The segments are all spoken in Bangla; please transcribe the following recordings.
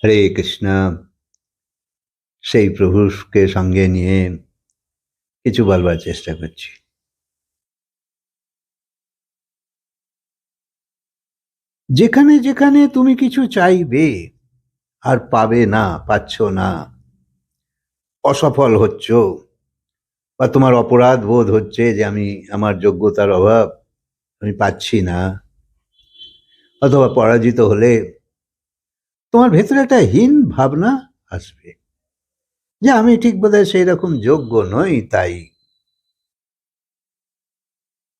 হরে কৃষ্ণ। সেই প্রভুকে সঙ্গে নিয়ে কিছু বলবার চেষ্টা করছি। যেখানে যেখানে তুমি কিছু চাইবে আর পাবে না, পাচ্ছ না, অসফল হচ্ছ, বা তোমার অপরাধ বোধ হচ্ছে যে আমার যোগ্যতার অভাব, আমি পাচ্ছি না, অথবা পরাজিত হলে তোমার ভেতরে একটা হীন ভাবনা আসবে যে আমি ঠিক বোধহয় সেই রকম যোগ্য নই। তাই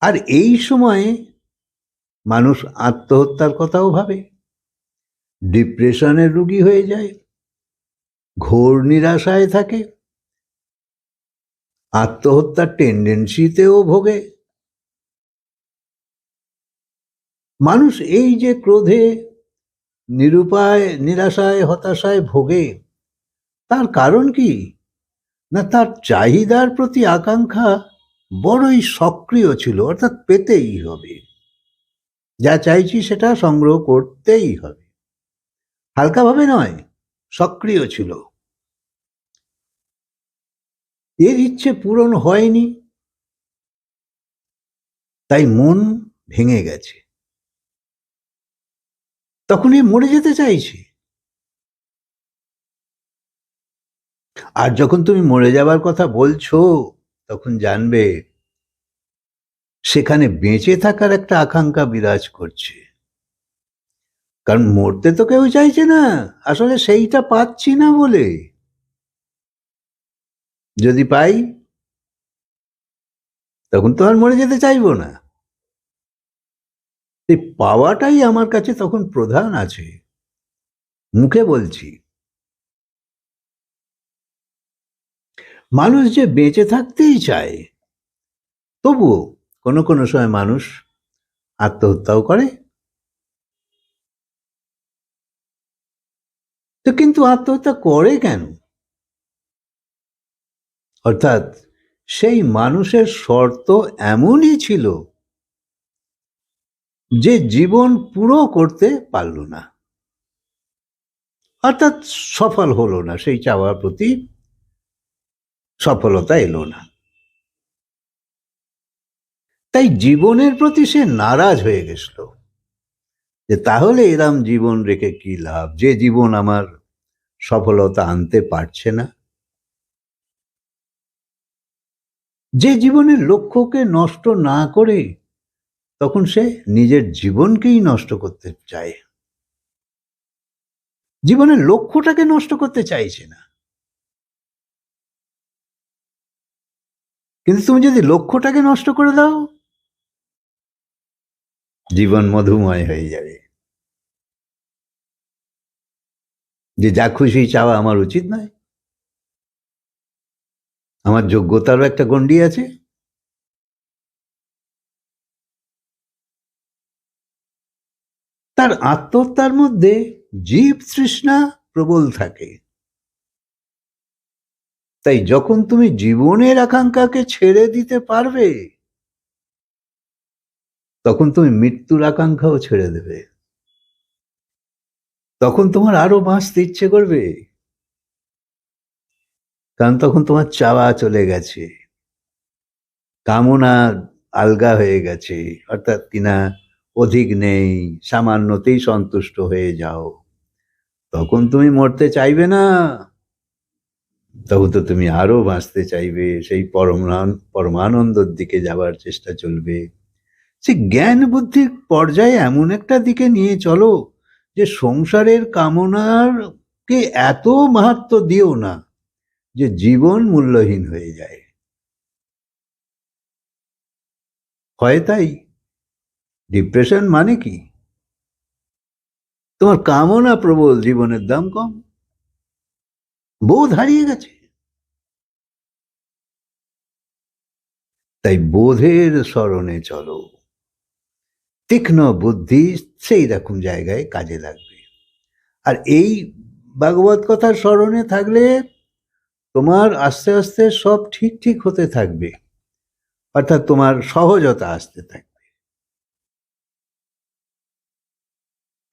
আর এই সময়ে মানুষ আত্মহত্যার কথাও ভাবে, ডিপ্রেশনের রোগী হয়ে যায়, ঘোর নিরাশায় থাকে, আত্মহত্যার টেন্ডেন্সিতেও ভোগে। মানুষ এই যে ক্রোধে, নিরুপায়, নিরাশায়, হতাশায় ভোগে, তার কারণ কি? না, তার চাহিদার প্রতি আকাঙ্ক্ষা বড়ই সক্রিয় ছিল, অর্থাৎ পেতেই হবে, যা চাইছি সেটা সংগ্রহ করতেই হবে, হালকাভাবে নয়, সক্রিয় ছিল। এর ইচ্ছে পূরণ হয়নি, তাই মন ভেঙে গেছে, তখন এ মরে যেতে চাইছে। আর যখন তুমি মরে যাবার কথা বলছো, তখন জানবে সেখানে বেঁচে থাকার একটা আকাঙ্ক্ষা বিরাজ করছে। কারণ মরতে তো কেউ চাইছে না, আসলে সেইটা পাচ্ছি না বলে। যদি পাই তখন তো আর মরে যেতে চাইবো না। এই পাওয়াটাই আমার কাছে তখন প্রধান আছে, মুখে বলছি। মানুষ যে বেঁচে থাকতেই চায়, তবুও কোনো কোনো সময় মানুষ আত্মহত্যাও করে। তো কিন্তু আত্মহত্যা করে কেন? অর্থাৎ সেই মানুষের শর্ত এমনই ছিল যে জীবন পুরো করতে পারল না, অর্থাৎ সফল হলো না, সেই চাওয়ার প্রতি সফলতা এলো না। তাই জীবনের প্রতি সে নারাজ হয়ে গেছিল, যে তাহলে এরম জীবন রেখে কি লাভ, যে জীবন আমার সফলতা আনতে পারছে না, যে জীবনের লক্ষ্যকে নষ্ট না করে তখন সে নিজের জীবনকেই নষ্ট করতে চায়, জীবনের লক্ষ্যটাকে নষ্ট করতে চাইছে না। কিন্তু তুমি যদি লক্ষ্যটাকে নষ্ট করে দাও, জীবন মধুময় হয়ে যাবে। যে যা খুশি চাওয়া আমার উচিত নয়, আমার যোগ্যতারও একটা গণ্ডি আছে। তার আত্মহত্যার মধ্যে জীব তৃষ্ণা প্রবল থাকে। তাই যখন তুমি জীবনের আকাঙ্ক্ষাকে ছেড়ে দিতে পারবে, তখন তুমি মৃত্যুর আকাঙ্ক্ষাও ছেড়ে দেবে। তখন তোমার আরো বাঁচতে ইচ্ছে করবে, কারণ তখন তোমার চাওয়া চলে গেছে, কামনা আলগা হয়ে গেছে, অর্থাৎ কিনা অধিক নেই, সামান্যতেই সন্তুষ্ট হয়ে যাও। তখন তুমি মরতে চাইবে না, তখন তো তুমি আরো বাঁচতে চাইবে, সেই পরমানন্দের দিকে যাবার চেষ্টা চলবে। সে জ্ঞান বুদ্ধির পর্যায়ে এমন একটা দিকে নিয়ে চলো যে সংসারের কামনার কে এত মাহাত্ম্য দিও না যে জীবন মূল্যহীন হয়ে যায়। হয় তাই। ডিপ্রেশন মানে কি? তোমার কামনা প্রবল, জীবনের দাম কম, বোধ হারিয়ে গেছে। তাই বোধের স্মরণে চলো, তীক্ষ্ণ বুদ্ধি সেই রকম জায়গায় কাজে লাগবে। আর এই ভাগবত কথার স্মরণে থাকলে তোমার আস্তে আস্তে সব ঠিক ঠিক হতে থাকবে, অর্থাৎ তোমার সহজতা আসতে থাকবে।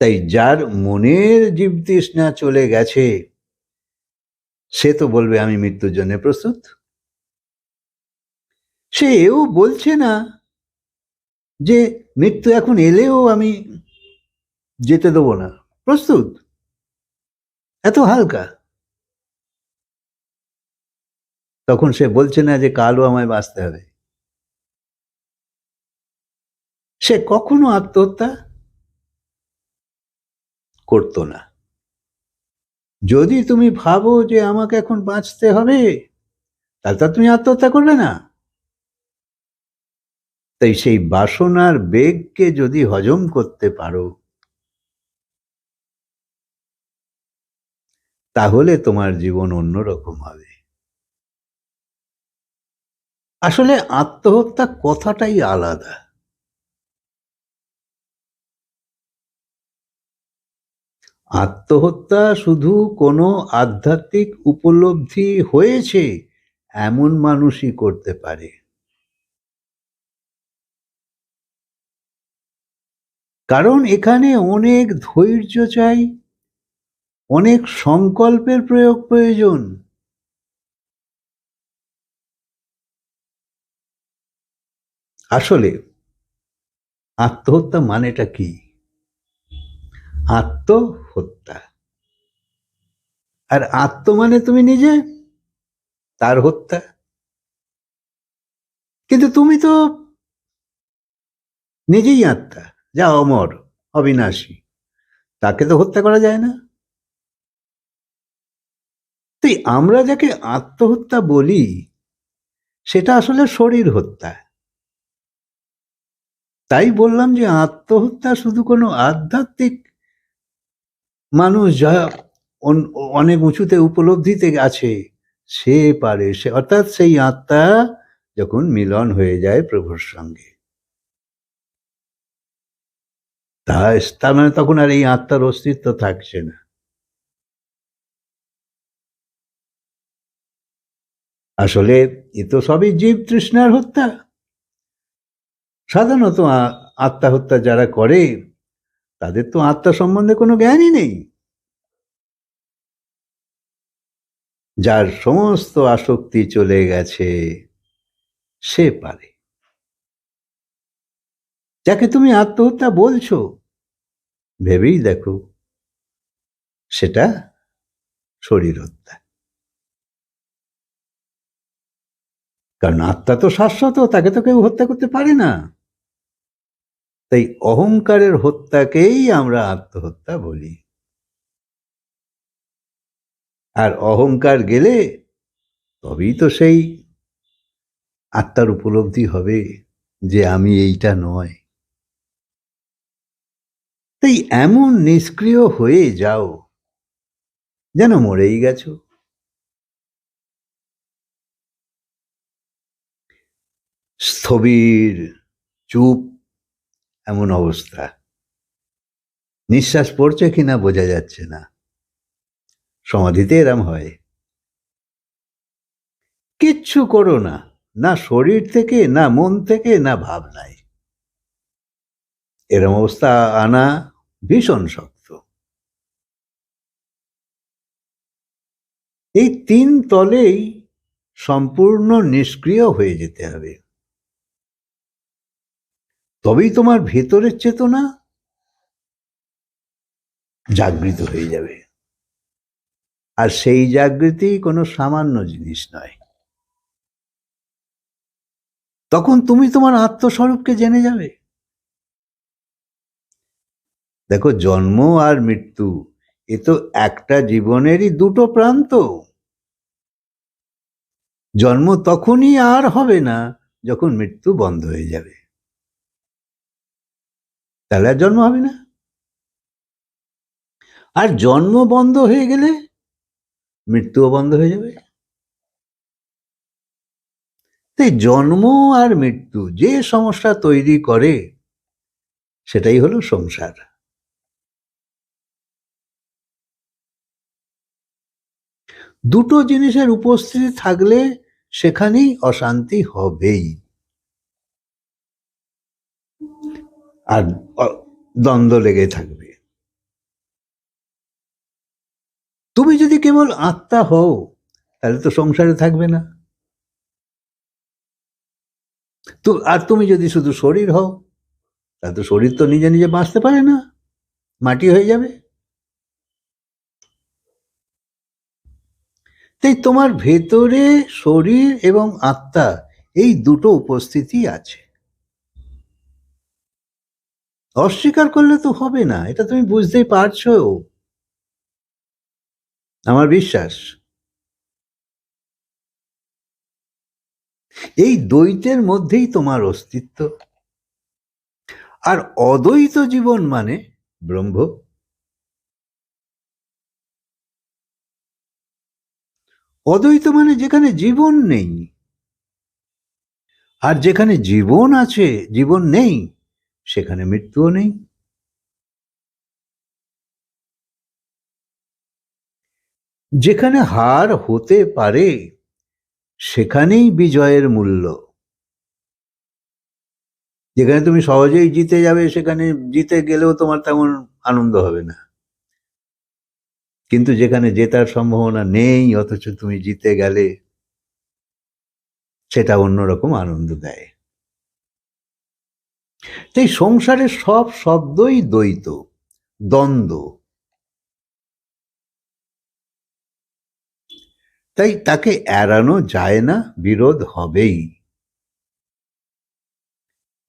তাই যার মনের জীবতৃষ্ণা চলে গেছে সে তো বলবে আমি মৃত্যুর জন্য প্রস্তুত। সে এও বলছে না যে মৃত্যু এখন এলেও আমি যেতে দেবো না, প্রস্তুত। এত হালকা। তখন সে বলছে না যে কালও আমায় বাঁচতে হবে। সে কখনো আত্মহত্যা করতো না। যদি তুমি ভাবো যে আমাকে এখন বাঁচতে হবে, তাহলে তো তুমি আত্মহত্যা করবে না। তাই সেই বাসনার বেগকে যদি হজম করতে পারো, তাহলে তোমার জীবন অন্যরকম হবে। আসলে আত্মহত্যা কথাটাই আলাদা। আত্মহত্যা শুধু কোনো আধ্যাত্মিক উপলব্ধি হয়েছে এমন মানুষই করতে পারে। কারণ এখানে অনেক ধৈর্য চাই, অনেক সংকল্পের প্রয়োজন। আসলে আত্মহত্যা মানেটা কি? আত্মহত্যা, আর আত্ম মানে তুমি নিজে, তার হত্যা। কিন্তু তুমি তো নিজেই আত্মা, যা অমর, অবিনাশী, তাকে তো হত্যা করা যায় না। তাই আমরা যাকে আত্মহত্যা বলি সেটা আসলে শরীর হত্যা। তাই বললাম যে আত্মহত্যা শুধু কোনো আধ্যাত্মিক মানুষ যা অনেক উঁচুতে উপলব্ধিতে আছে সে পারে, সে অর্থাৎ সেই আত্মা যখন মিলন হয়ে যায় প্রভুর সঙ্গে, তার মানে তখন আর এই আত্মার অস্তিত্ব থাকছে না। আসলে এ তো সবই জীব তৃষ্ণার হত্যা। সাধারণত আত্মহত্যা যারা করে তাদের তো আত্মা সম্বন্ধে কোনো জ্ঞানই নেই। যার সমস্ত আসক্তি চলে গেছে সে পারে। যাকে তুমি আত্মহত্যা বলছো, ভেবেই দেখো সেটা শরীর হত্যা। কারণ আত্মা তো শাশ্বত, তাকে তো কেউ হত্যা করতে পারে না। তাই অহংকারের হত্যাকেই আমরা আত্মহত্যা বলি। আর অহংকার গেলে তবেই তো সেই আত্মার উপলব্ধি হবে যে আমি এইটা নয়। তাই এমন নিষ্ক্রিয় হয়ে যাও যেন মরেই গেছো। স্থবির, চুপ, এমন অবস্থা। নিঃশ্বাস পড়ছে কিনা বোঝা যাচ্ছে না। সমাধিতে এরম হয়। কিচ্ছু করো না, না শরীর থেকে, না মন থেকে, না ভাবনায়। এরম অবস্থা আনা ভীষণ শক্ত। এই তিন তলেই সম্পূর্ণ নিষ্ক্রিয় হয়ে যেতে হবে। তবেই তোমার ভেতরের চেতনা জাগৃত হয়ে যাবে। আর সেই জাগৃতি কোনো সামান্য জিনিস নয়। তখন তুমি তোমার আত্মস্বরূপকে জেনে যাবে। দেখো, জন্ম আর মৃত্যু এ তো একটা জীবনেরই দুটো প্রান্ত। জন্ম তখনই আর হবে না যখন মৃত্যু বন্ধ হয়ে যাবে, তাহলে আর জন্ম হবে না। আর জন্ম বন্ধ হয়ে গেলে মৃত্যুও বন্ধ হয়ে যাবে। তাই জন্ম আর মৃত্যু যে সমস্যা তৈরি করে সেটাই হলো সংসার। দুটো জিনিসের উপস্থিতি থাকলে সেখানেই অশান্তি হবেই, আর দ্বন্দ্ব লেগে থাকবে। তুমি যদি কেবল আত্মা হও তাহলে তো সংসারে থাকবে না। তো আর তুমি যদি শুধু শরীর হও তাহলে তো শরীর তো নিজে নিজে বাঁচতে পারে না, মাটি হয়ে যাবে। তাই তোমার ভেতরে শরীর এবং আত্মা এই দুটো উপস্থিতি আছে। অস্বীকার করলে তো হবে না, এটা তুমি বুঝতেই পারছো, আমার বিশ্বাস। এই দ্বৈতের মধ্যেই তোমার অস্তিত্ব। আর অদ্বৈত জীবন মানে ব্রহ্ম। অদ্বৈত মানে যেখানে জীবন নেই, আর যেখানে জীবন আছে, জীবন নেই, সেখানে মৃত্যুও নেই। যেখানে হার হতে পারে সেখানেই বিজয়ের মূল্য। যেখানে তুমি সহজেই জিতে যাবে সেখানে জিতে গেলেও তোমার তেমন আনন্দ হবে না, কিন্তু যেখানে জেতার সম্ভাবনা নেই অথচ তুমি জিতে গেলে সেটা অন্যরকম আনন্দ দেয়। তাই সংসারের সব শব্দই দ্বৈত, দ্বন্দ্ব। তাই তাকে এড়ানো যায় না, বিরোধ হবেই।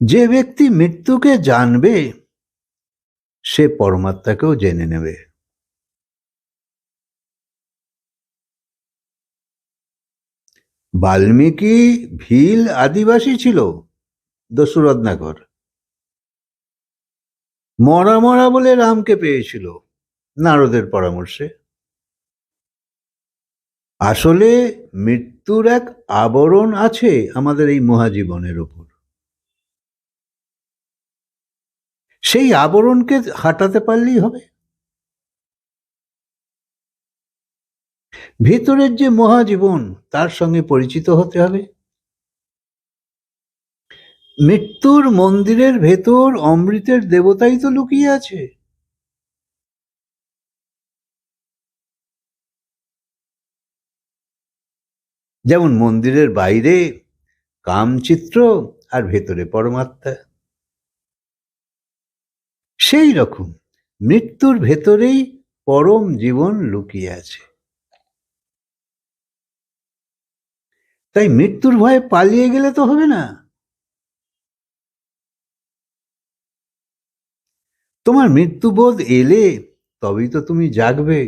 যে ব্যক্তি মৃত্যুকে জানবে সে পরমাত্মাকেও জেনে নেবে। বাল্মীকি ভিল আদিবাসী ছিল, দস্যুরত্নাকর মরা মরা বলে রামকে পেয়েছিল নারদের পরামর্শে। আসলে মৃত্যুর এক আবরণ আছে আমাদের এই মহাজীবনের উপর। সেই আবরণকে হাঁটাতে পারলেই হবে। ভেতরের যে মহাজীবন তার সঙ্গে পরিচিত হতে হবে। মৃত্যুর মন্দিরের ভেতর অমৃতের দেবতাই তো লুকিয়ে আছে। যেমন মন্দিরের বাইরে কামচিত্র আর ভেতরে পরমাত্মা, সেই রকম মৃত্যুর ভেতরেই পরম জীবন লুকিয়ে আছে। তাই মৃত্যুর ভয়ে পালিয়ে গেলে তো হবে না। তোমার মৃত্যুবোধ এলে তবেই তো তুমি জাগবে।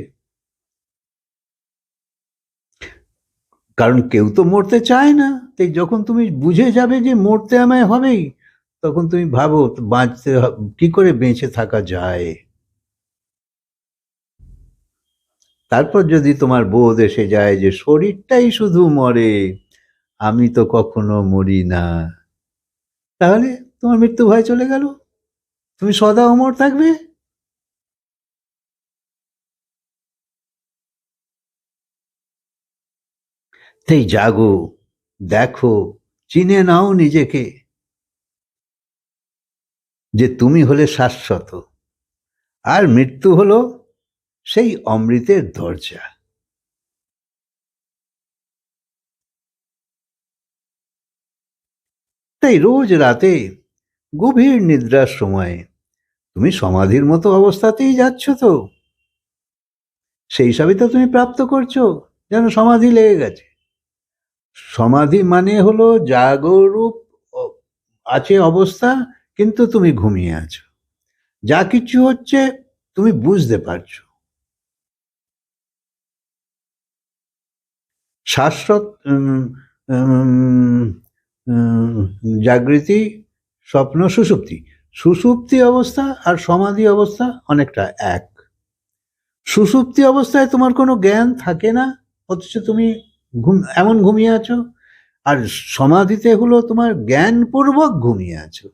কারণ কেউ তো মরতে চায় না। তাই যখন তুমি বুঝে যাবে যে মরতে আমায় হবেই, তখন তুমি ভাবো বাঁচতে কি করে বেঁচে থাকা যায়। তারপর যদি তোমার বোধ এসে যায় যে শরীরটাই শুধু মরে, আমি তো কখনো মরি না, তাহলে তোমার মৃত্যু ভয় চলে গেল, তুমি সদা অমর থাকবে। তাই জাগো, দেখো, চিনে নাও নিজেকে, যে তুমি হলে শাশ্বত, আর মৃত্যু হলো সেই অমৃতের দরজা। তাই রোজ রাতে গভীর নিদ্রার সময় তুমি সমাধির মতো অবস্থাতেই যাচ্ছ তো, সেই সবই তো তুমি প্রাপ্ত করছো, যেন সমাধি লেগে গেছে। সমাধি মানে হলো জাগরূপ আছে অবস্থা, কিন্তু তুমি ঘুমিয়ে আছো, যা কিছু হচ্ছে তুমি বুঝতে পারছো। শাশ্বত উম, উম, জাগৃতি, স্বপ্ন, সুষুপ্তি। সুষুপ্তি অবস্থা আর সমাধি অবস্থা অনেকটা এক। সুষুপ্তি অবস্থায় তোমার কোনো জ্ঞান থাকে না, অথচ তুমি এমন ঘুমিয়ে আছো। আর সমাধিতে হলো তোমার জ্ঞানপূর্বক ঘুমিয়ে আছো,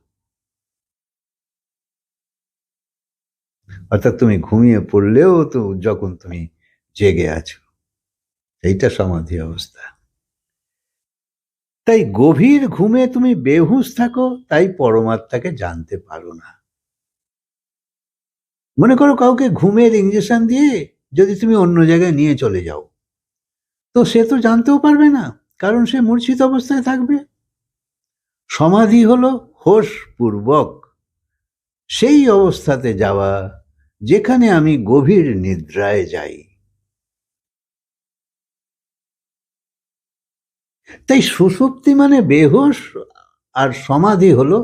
অর্থাৎ তুমি ঘুমিয়ে পড়লেও তো যখন তুমি জেগে আছো, এইটা সমাধি অবস্থা। তাই গভীর ঘুমে তুমি বেহুশ থাকো, তাই পরমাত্মাকে জানতে পারো না। মনে করো কাউকে ঘুমের ইঞ্জেকশন দিয়ে যদি তুমি অন্য জায়গায় নিয়ে চলে যাও, তো সে তো জানতেও পারবে না, কারণ সে মূর্ছিত অবস্থায় থাকবে। সমাধি হলো হোশ পূর্বক সেই অবস্থাতে যাওয়া যেখানে আমি গভীর নিদ্রায় যাই। তাই সুষুপ্তি মানে বেহুশ, আর সমাধি হলো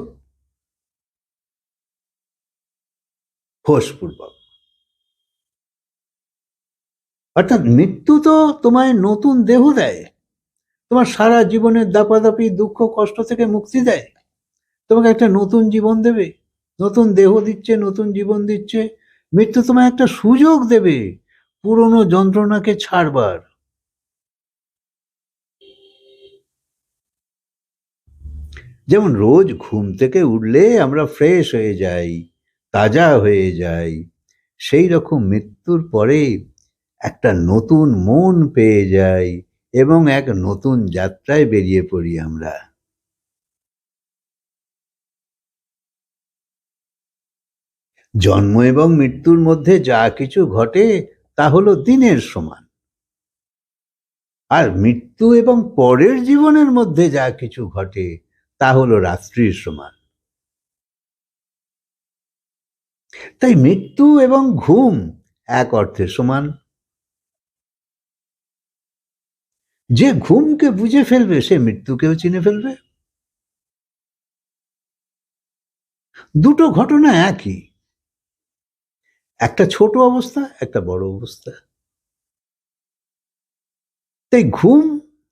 হোশপূর্বক। অর্থাৎ মৃত্যু তো তোমায় নতুন দেহ দেয়, তোমার সারা জীবনের দাপাদাপি দুঃখ কষ্ট থেকে মুক্তি দেয়, তোমাকে একটা নতুন জীবন দেবে, নতুন দেহ দিচ্ছে, নতুন জীবন দিচ্ছে। মৃত্যু তোমায় একটা সুযোগ দেবে পুরনো যন্ত্রণাকে ছাড়বার। যেমন রোজ ঘুম থেকে উঠলে আমরা ফ্রেশ হয়ে যাই, তাজা হয়ে যাই, সেই রকম মৃত্যুর পরে একটা নতুন মন পেয়ে যাই এবং এক নতুন যাত্রায় বেরিয়ে পড়ি আমরা। জন্ম এবং মৃত্যুর মধ্যে যা কিছু ঘটে তা হলো দিনের সমান, আর মৃত্যু এবং পরের জীবনের মধ্যে যা কিছু ঘটে তা হলো রাত্রির সমান। তাই মৃত্যু এবং ঘুম এক অর্থে সমান। যে ঘুমকে বুঝে ফেলবে সে মৃত্যুকেও চিনে ফেলবে। দুটো ঘটনা একই, একটা ছোট অবস্থা, একটা বড় অবস্থা। তাই ঘুম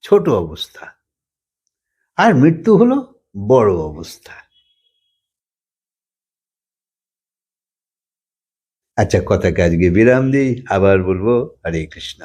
ছোট অবস্থা, আর মৃত্যু হলো বড় অবস্থা। আচ্ছা, কথাকে আজকে বিরাম দিই, আবার বলবো হরে কৃষ্ণ।